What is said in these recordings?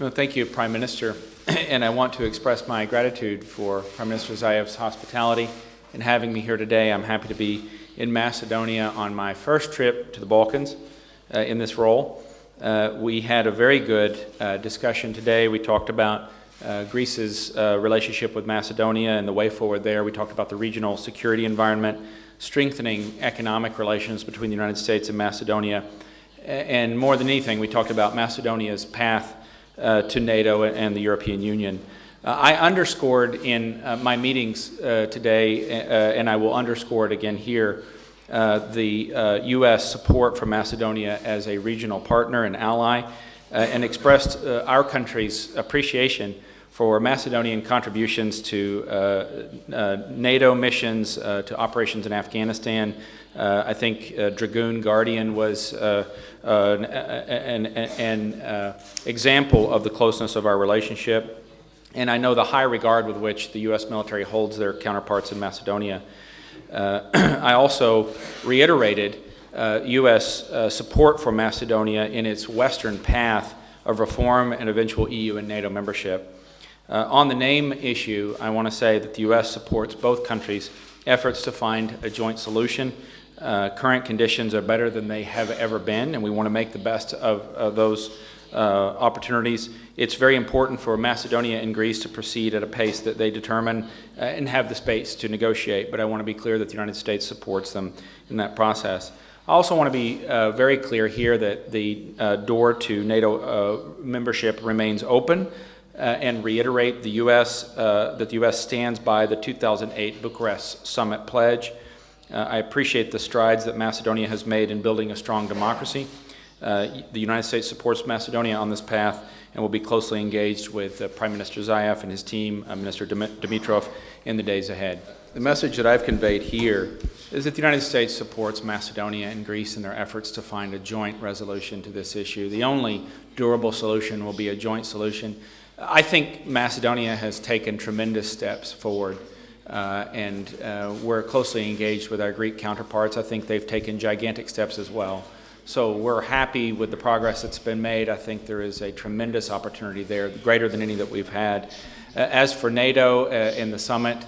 Well, thank you, Prime Minister, and I want to express my gratitude for Prime Minister Zaev's hospitality in having me here today. I'm happy to be in Macedonia on my first trip to the Balkans in this role. We had a very good discussion today. We talked about Greece's relationship with Macedonia and the way forward there. We talked about the regional security environment, strengthening economic relations between the United States and Macedonia, and more than anything, we talked about Macedonia's path to NATO and the European Union. I underscored in my meetings today, and I will underscore it again here, the U.S. support for Macedonia as a regional partner and ally, and expressed our country's appreciation for Macedonian contributions to NATO missions, to operations in Afghanistan. I think Dragoon Guardian was an example of the closeness of our relationship, and I know the high regard with which the U.S. military holds their counterparts in Macedonia. I also reiterated U.S. support for Macedonia in its western path of reform and eventual EU and NATO membership. On the name issue, I want to say that the U.S. supports both countries' efforts to find a joint solution. Current conditions are better than they have ever been, and we want to make the best of those opportunities. It's very important for Macedonia and Greece to proceed at a pace that they determine and have the space to negotiate, but I want to be clear that the United States supports them in that process. I also want to be very clear here that the door to NATO membership remains open, and reiterate the that the U.S. stands by the 2008 Bucharest Summit pledge. I appreciate the strides that Macedonia has made in building a strong democracy. The United States supports Macedonia on this path and will be closely engaged with Prime Minister Zaev and his team, Minister Dimitrov, in the days ahead. The message that I've conveyed here is that the United States supports Macedonia and Greece in their efforts to find a joint resolution to this issue. The only durable solution will be a joint solution. I think Macedonia has taken tremendous steps forward, and we're closely engaged with our Greek counterparts. I think they've taken gigantic steps as well. So we're happy with the progress that's been made. I think there is a tremendous opportunity there, greater than any that we've had. As for NATO in the summit,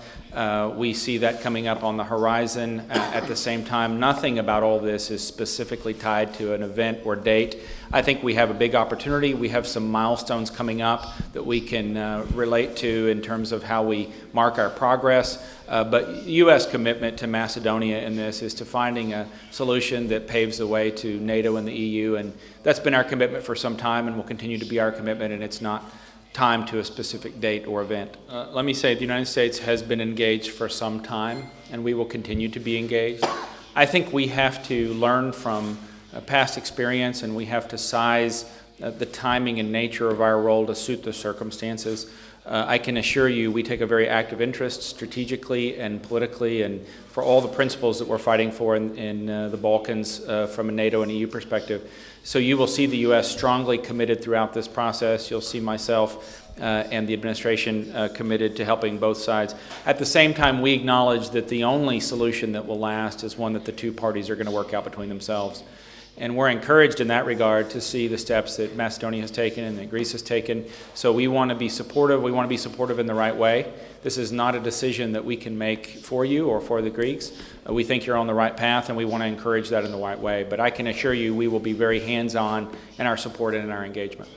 we see that coming up on the horizon. At the same time, nothing about all this is specifically tied to an event or date. I think we have a big opportunity. We have some milestones coming up that we can relate to in terms of how we mark our progress. But U.S. commitment to Macedonia in this is to finding a solution that paves the way to NATO and the EU, and that's been our commitment for some time and will continue to be our commitment, and it's not time to a specific date or event. Let me say the United States has been engaged for some time, and we will continue to be engaged. I think we have to learn from past experience, and we have to size the timing and nature of our role to suit the circumstances. I can assure you we take a very active interest strategically and politically and for all the principles that we're fighting for in the Balkans from a NATO and EU perspective. So you will see the U.S. strongly committed throughout this process. You'll see myself and the administration committed to helping both sides. At the same time, we acknowledge that the only solution that will last is one that the two parties are going to work out between themselves. And we're encouraged in that regard to see the steps that Macedonia has taken and that Greece has taken. So we want to be supportive. We want to be supportive in the right way. This is not a decision that we can make for you or for the Greeks. We think you're on the right path, and we want to encourage that in the right way. But I can assure you we will be very hands-on in our support and in our engagement.